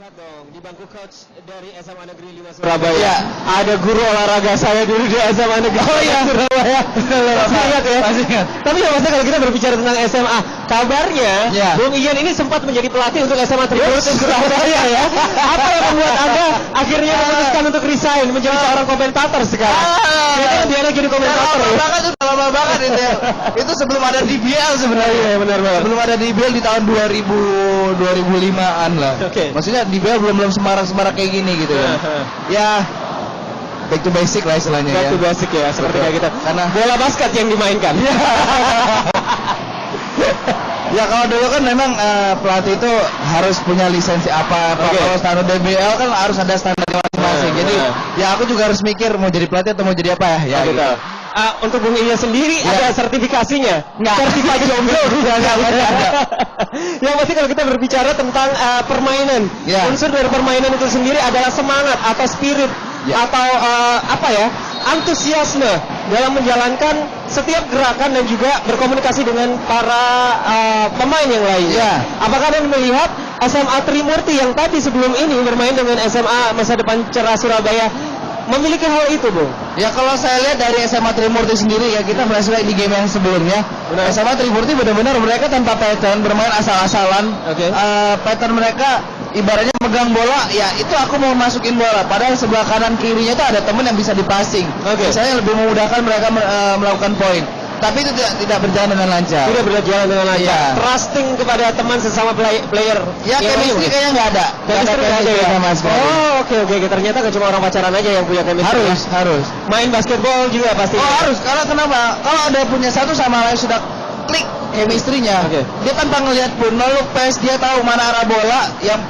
lihat dong di bangku coach dari SMA Negeri 5 Surabaya. Ya. Ada guru olahraga saya dulu di SMA Negeri Surabaya. Masih ingat ya? Masih ingat. Tapi ya maksudnya kalau kita berbicara tentang SMA, kabarnya Bung Ian ini sempat menjadi pelatih untuk SMA Tribunti Surabaya ya. Apa yang membuat Anda akhirnya memutuskan untuk resign menjadi seorang komentator sekarang? Kita kan dia jadi komentator. Lama banget itu. Itu sebelum ada DBL sebenarnya. Iya, benar banget. Sebelum ada DBL di tahun 2005-an lah. Oke. Maksudnya DBL belum semarak kayak gini gitu kan. Ya back to basic lah istilahnya. Back to basic ya, seperti kayak kita. Karena bola basket yang dimainkan. Ya kalau dulu kan memang pelatih itu harus punya lisensi apa. Kalau standar DBL kan harus ada standarnya masing-masing. Jadi ya aku juga harus mikir mau jadi pelatih atau mau jadi apa ya. Gitu. Untuk Bung Ian sendiri ada sertifikasinya? Nggak. Sertifikat jomblo? Enggak. Yang pasti kalau kita berbicara tentang permainan, unsur dari permainan itu sendiri adalah semangat atau spirit atau antusiasme dalam menjalankan setiap gerakan dan juga berkomunikasi dengan para pemain yang lainnya. Apakah Anda melihat SMA Trimurti yang tadi sebelum ini bermain dengan SMA Masa Depan Cerah Surabaya memiliki hal itu, Bung? Ya kalau saya lihat dari SMA Trimurti sendiri ya, kita berhasil di game yang sebelumnya. SMA Trimurti benar-benar mereka tanpa pattern, bermain asal-asalan. Pattern mereka ibaratnya megang bola, ya itu aku mau masukin bola. Padahal sebelah kanan kirinya itu ada teman yang bisa dipassing. Misalnya lebih memudahkan mereka melakukan poin. Tapi itu tidak berjalan dengan lancar. Tidak berjalan dengan lancar. Trusting kepada teman sesama player. Ya chemistry kayaknya nggak ada. Chemistry nggak ada ya Mas. Oke. Ternyata kan cuma orang pacaran aja yang punya chemistry. Harus. Main basketball juga pasti. Harus. Karena kenapa? Kalau ada punya satu sama lain sudah klik chemistry-nya. Dia tanpa ngelihat pun, no look pass, dia tahu mana arah bola yang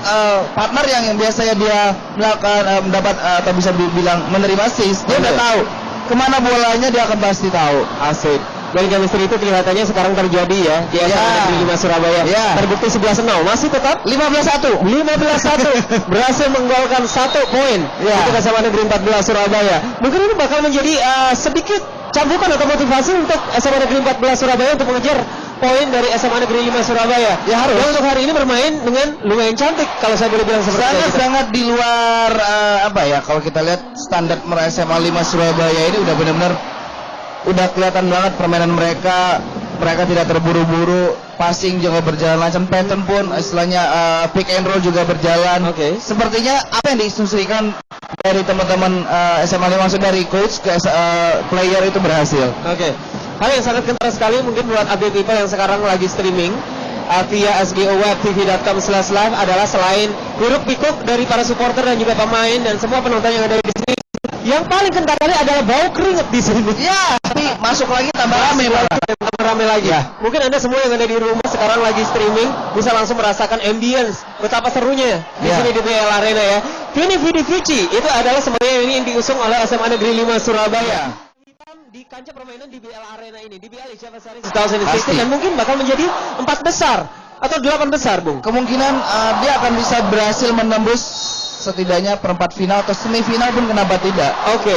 partner yang biasanya dia melakukan mendapat atau bisa dibilang menerima assist, dia udah tahu kemana bolanya, dia akan pasti tahu. Asik. Dan chemistry itu kelihatannya sekarang terjadi ya di SMA Negeri 5 Surabaya. Terbukti 11-0, masih tetap 15-1 berhasil menggolkan 1 poin untuk SMA Negeri 14 Surabaya. Mungkin ini bakal menjadi sedikit cambukan atau motivasi untuk SMA Negeri 14 Surabaya untuk mengejar poin dari SMA Negeri 5 Surabaya. Ya harus. Dan untuk hari ini bermain dengan lumayan cantik kalau saya boleh bilang seperti itu. Sangat di luar kalau kita lihat standar SMA 5 Surabaya ini udah benar-benar udah kelihatan banget permainan mereka tidak terburu-buru, passing juga berjalan lancar, pattern pun istilahnya pick and roll juga berjalan. Sepertinya apa yang diinstruksikan dari teman-teman SMA 5 dari coach ke player itu berhasil. Hal yang sangat kental sekali mungkin buat update people yang sekarang lagi streaming via sgowebtv.com/live adalah selain hiruk pikuk dari para supporter dan juga pemain dan semua penonton yang ada di sini, yang paling kental kali adalah bau keringet di sini. Ya, tapi masuk lagi tambah rame lagi. Mungkin Anda semua yang ada di rumah sekarang lagi streaming bisa langsung merasakan ambience betapa serunya di sini di BL Arena ya. Vini Vidi Vici itu adalah sebenarnya ini yang diusung oleh SMA Negeri 5 Surabaya. Di kancah permainan di BL Arena ini, di BL Asia Pasar 2016 dan mungkin bakal menjadi 4 besar atau 8 besar, Bung. Kemungkinan dia akan bisa berhasil menembus setidaknya perempat final atau semifinal pun kenapa tidak.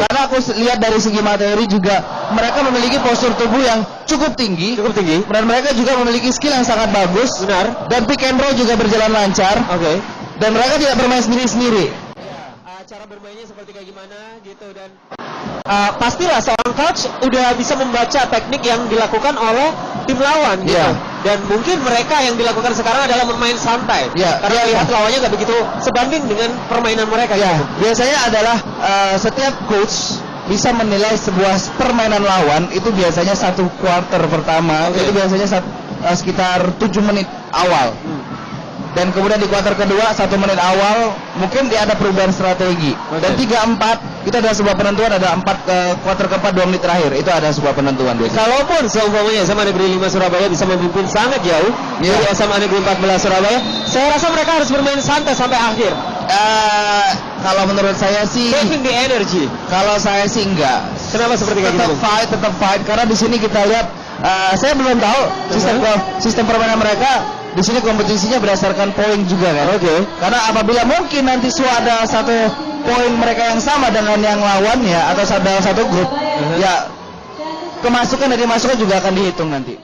Karena aku lihat dari segi materi juga mereka memiliki postur tubuh yang cukup tinggi. Dan mereka juga memiliki skill yang sangat bagus. Dan pick and roll juga berjalan lancar. Dan mereka tidak bermain sendiri-sendiri. Cara bermainnya seperti kayak gimana gitu dan pastilah seorang coach udah bisa membaca teknik yang dilakukan oleh tim lawan gitu. Dan mungkin mereka yang dilakukan sekarang adalah bermain santai karena lihat lawannya nggak begitu sebanding dengan permainan mereka. Biasanya adalah setiap coach bisa menilai sebuah permainan lawan itu biasanya 1 quarter pertama itu biasanya sekitar 7 menit awal. Dan kemudian di kuarter kedua 1 menit awal mungkin dia ada perubahan strategi. Dan 3-4 itu ada sebuah penentuan, ada 4 ke kuarter keempat 2 menit terakhir itu ada sebuah penentuan. Kalaupun seumpamanya SMA Negeri 5 Surabaya bisa memimpin sangat jauh dari SMA Negeri 14 Surabaya, saya rasa mereka harus bermain santai sampai akhir. Kalau menurut saya sih saving the energy. Kalau saya sih enggak. Kenapa seperti kayak gitu? Tetap fight karena di sini kita lihat saya belum tahu sistem permainan mereka. Di sini kompetisinya berdasarkan poin juga kan. Karena apabila mungkin nanti ada 1 poin mereka yang sama dengan yang lawan ya atau dalam 1 grup, ya kemasukan dari masukan juga akan dihitung nanti.